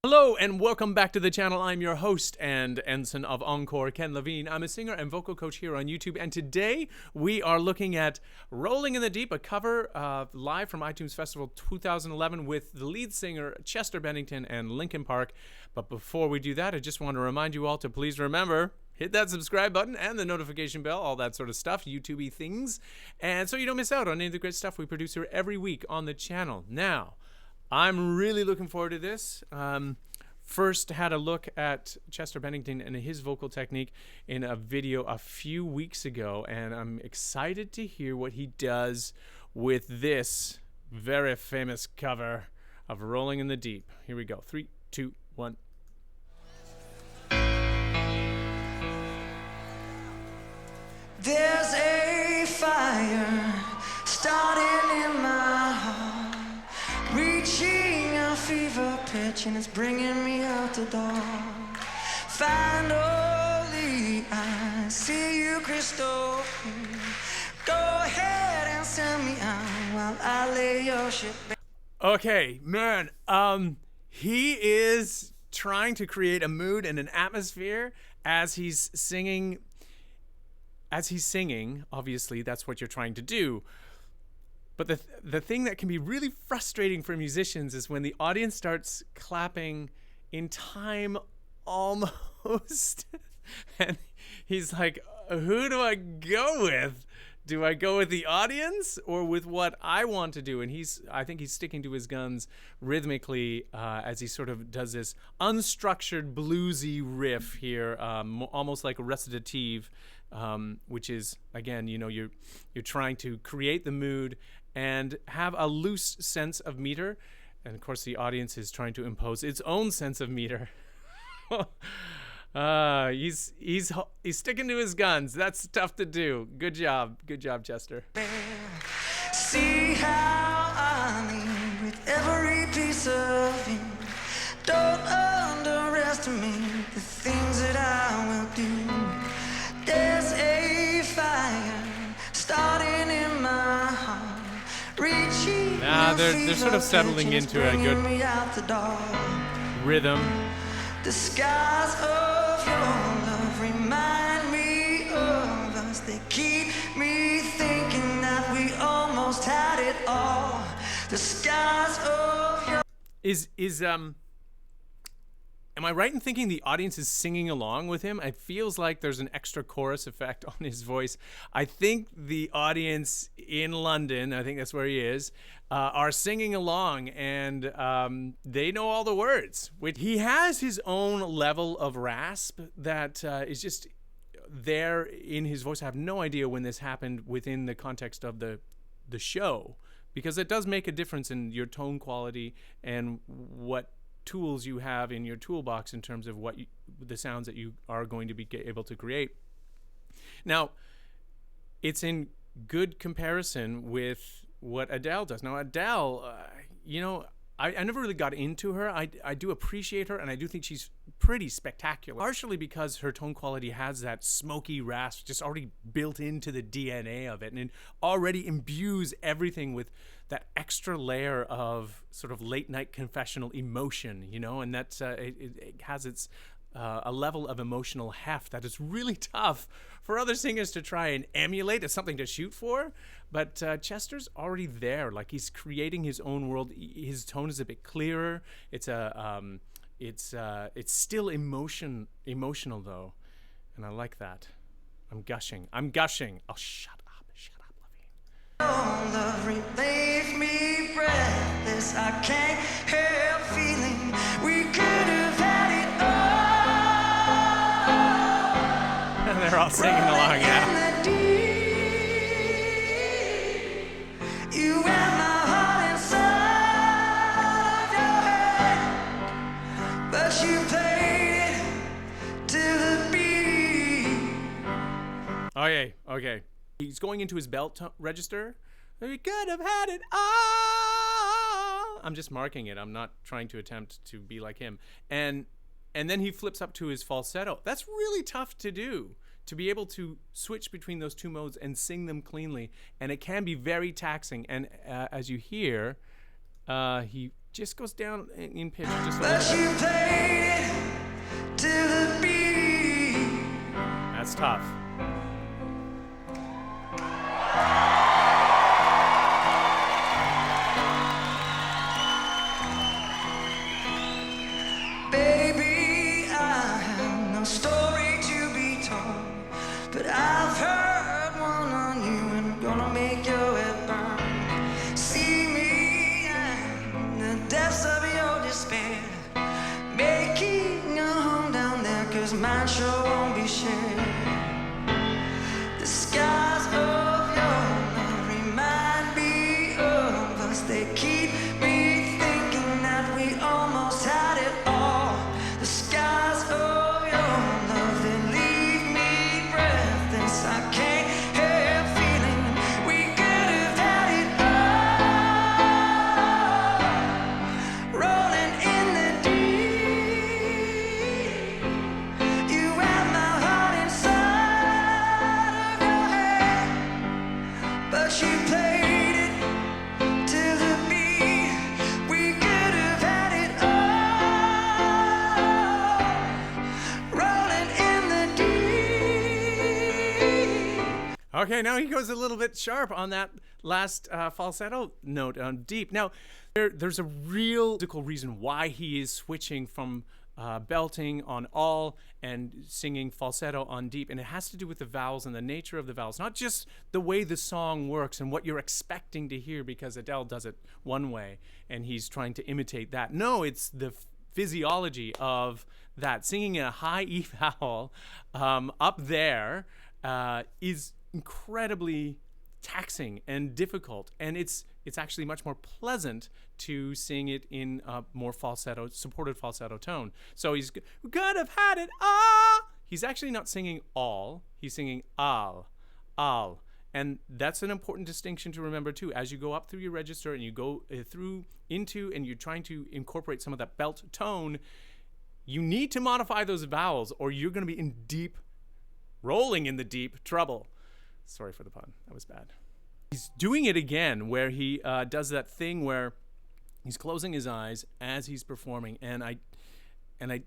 Hello and welcome back to the channel. I'm your host and ensign of Encore, Ken Levine. I'm a singer and vocal coach here on YouTube, and today we are looking at Rolling in the Deep, a cover live from iTunes Festival 2011 with the lead singer Chester Bennington and Linkin Park. But before we do that, I just want to remind you all to please remember, hit that subscribe button and the notification bell, all that sort of stuff, YouTube-y things, and so you don't miss out on any of the great stuff we produce here every week on the channel. Now, I'm really looking forward to this. First had a look at Chester Bennington and his vocal technique in a video a few weeks ago, and I'm excited to hear what he does with this very famous cover of Rolling in the Deep. Here we go. 3, 2, 1. There's a fire starting in my heart, reaching a fever pitch, and it's bringing me out the door. Finally, I see you crystal clear. Go ahead and send me out while I lay your shit back. Okay, man, he is trying to create a mood and an atmosphere as he's singing. Obviously, that's what you're trying to do. But the thing that can be really frustrating for musicians is when the audience starts clapping in time almost. And he's like, who do I go with? Do I go with the audience or with what I want to do? And I think he's sticking to his guns rhythmically as he sort of does this unstructured bluesy riff here, almost like a recitative, which is, again, you know, you're trying to create the mood and have a loose sense of meter, and of course the audience is trying to impose its own sense of meter. He's sticking to his guns. That's tough to do. Good job, Chester. See how I lean with every piece of you. Don't underestimate the things that I will do. There's a fire starting in my heart. They're sort of settling into a good rhythm. The skies of your love remind me of us. They keep me thinking that we almost had it all. The skies of your Am I right in thinking the audience is singing along with him? It feels like there's an extra chorus effect on his voice. I think the audience in London, I think that's where he is, are singing along, and they know all the words. He has his own level of rasp that is just there in his voice. I have no idea when this happened within the context of the show, because it does make a difference in your tone quality and what tools you have in your toolbox in terms of the sounds that you are going to be able to create. Now, it's in good comparison with what Adele does. Now, Adele, I never really got into her. I do appreciate her, and I do think she's pretty spectacular, partially because her tone quality has that smoky rasp just already built into the DNA of it, and it already imbues everything with that extra layer of sort of late night confessional emotion, and that's it has its a level of emotional heft that is really tough for other singers to try and emulate. It's something to shoot for, but Chester's already there. Like, he's creating his own world. His tone is a bit clearer. It's still emotional though, and I like that. I'm gushing. Oh, shut up, Levine. Oh, love leaves me breathless. I can't help feeling we could have had it all. They're all singing along, yeah. You and my heart inside of your head, but you played it to the beat. Okay. He's going into his belt register. We could have had it all. I'm just marking it. I'm not trying to attempt to be like him. And then he flips up to his falsetto. That's really tough to do, to be able to switch between those two modes and sing them cleanly. And it can be very taxing. And as you hear, He just goes down in pitch just a But little you bit. played it to the beat. That's tough. Baby, I have no story to be told, but I've heard one on you and I'm gonna make your head burn. See me in the depths of your despair, making a home down there, 'cause mine sure won't be shared. The skies of your love remind me of us. They keep me thinking that we almost had it all. The skies of your love, they leave me breathless. I can't help feeling we could have had it all. Rolling in the deep, you have my heart inside of your head, but you played it to the beat. We could have had it all. Rolling in the deep. Okay, now he goes a little bit sharp on that last falsetto note on deep. Now, there's a real musical reason why he is switching from belting on all and singing falsetto on deep, and it has to do with the vowels and the nature of the vowels, not just the way the song works and what you're expecting to hear, because Adele does it one way and he's trying to imitate that. No, it's the physiology of that. Singing a high E vowel up there is incredibly taxing and difficult, and it's actually much more pleasant to sing it in a more falsetto, supported falsetto tone. So he's could have had it all. He's actually not singing all. He's singing al. And that's an important distinction to remember too. As you go up through your register and you go through into, and you're trying to incorporate some of that belt tone, you need to modify those vowels or you're going to be in deep, rolling in the deep trouble. Sorry for the pun. That was bad. He's doing it again where he does that thing where he's closing his eyes as he's performing, and I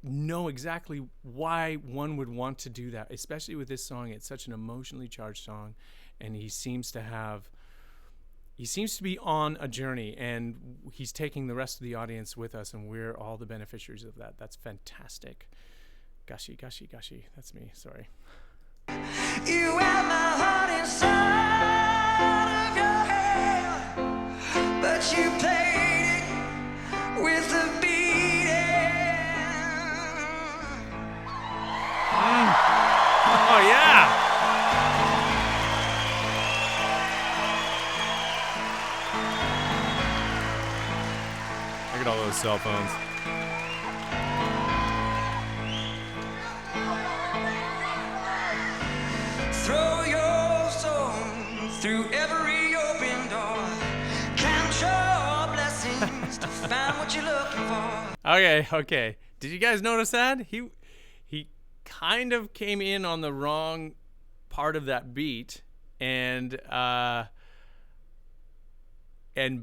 know exactly why one would want to do that, especially with this song. It's such an emotionally charged song, and he seems to be on a journey, and he's taking the rest of the audience with us, and we're all the beneficiaries of that. That's fantastic. Gushy. That's me. Sorry. You have my heart inside of your head, but you played it with the beating. Oh yeah. Look at all those cell phones. Throw your soul through every open door. Count your blessings to find what you're looking for. Okay. Did you guys notice that? He kind of came in on the wrong part of that beat, and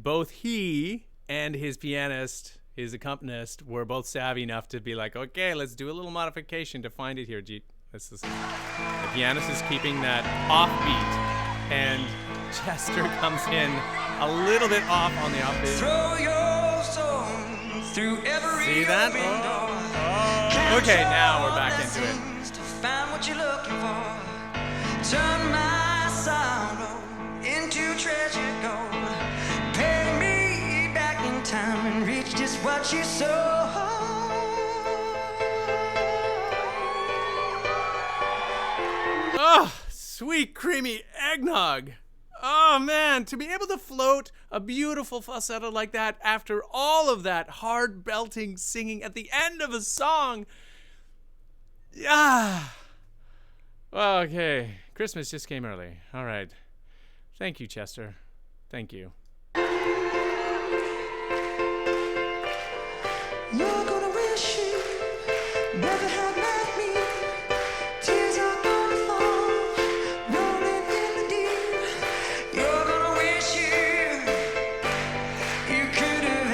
both he and his pianist, his accompanist, were both savvy enough to be like, okay, let's do a little modification to find it here. The pianist is keeping that offbeat, and Chester comes in a little bit off on the offbeat. Throw your soul through every See that? open door. Okay, now we're back into it. To find what you're looking for. Turn my sorrow into treasure gold. Pay me back in time and reach just what you sow. Oh, sweet creamy eggnog. Oh man, to be able to float a beautiful falsetto like that after all of that hard belting singing at the end of a song. Yeah. Well, okay. Christmas just came early. All right. Thank you, Chester. Thank you. You're gonna wish you never had met me. Tears are gonna fall, rolling in the deep. You're gonna wish you could have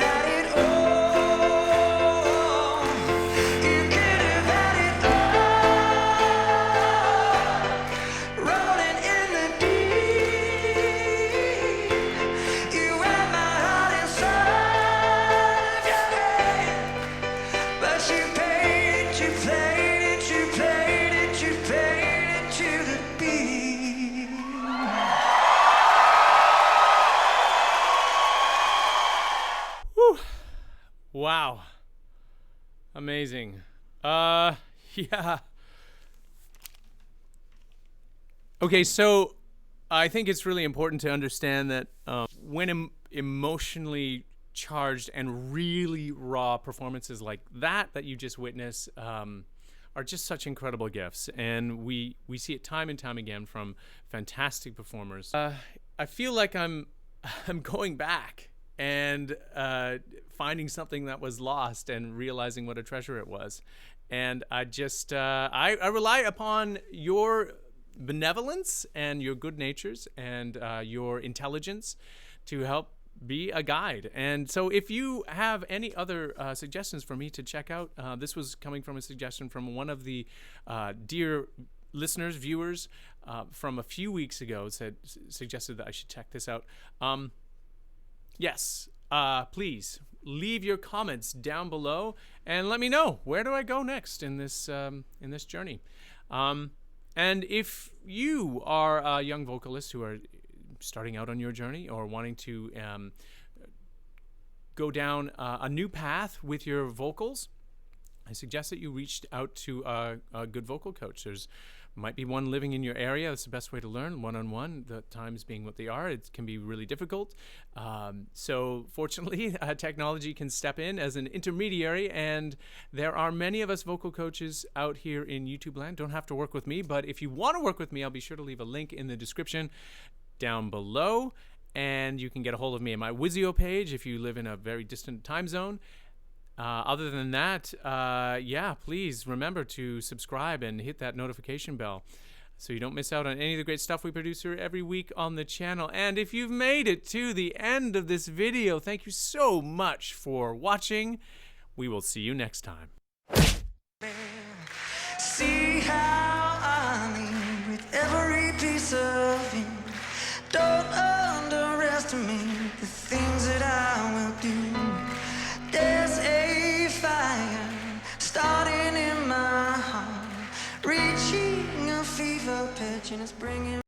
Wow. Amazing. Yeah. Okay, so I think it's really important to understand that when emotionally charged and really raw performances like that you just witnessed are just such incredible gifts, and we see it time and time again from fantastic performers. I feel like I'm going back and finding something that was lost and realizing what a treasure it was. And I just I rely upon your benevolence and your good natures and your intelligence to help be a guide. And so if you have any other suggestions for me to check out, this was coming from a suggestion from one of the dear listeners, viewers, from a few weeks ago, suggested that I should check this out. Yes, please leave your comments down below and let me know, where do I go next in this journey. And if you are a young vocalist who are starting out on your journey or wanting to go down a new path with your vocals, I suggest that you reach out to a good vocal coach. There's might be one living in your area. That's the best way to learn, one-on-one. The times being what they are, it can be really difficult. So fortunately, technology can step in as an intermediary, and there are many of us vocal coaches out here in YouTube land. Don't have to work with me, but if you want to work with me, I'll be sure to leave a link in the description down below, and you can get a hold of me at my Wizio page if you live in a very distant time zone. Other than that, yeah, please remember to subscribe and hit that notification bell so you don't miss out on any of the great stuff we produce here every week on the channel. And if you've made it to the end of this video, thank you so much for watching. We will see you next time. See how I lean with every piece of you. Don't underestimate the things that I will do. There's a fire starting in my heart, reaching a fever pitch, and it's bringing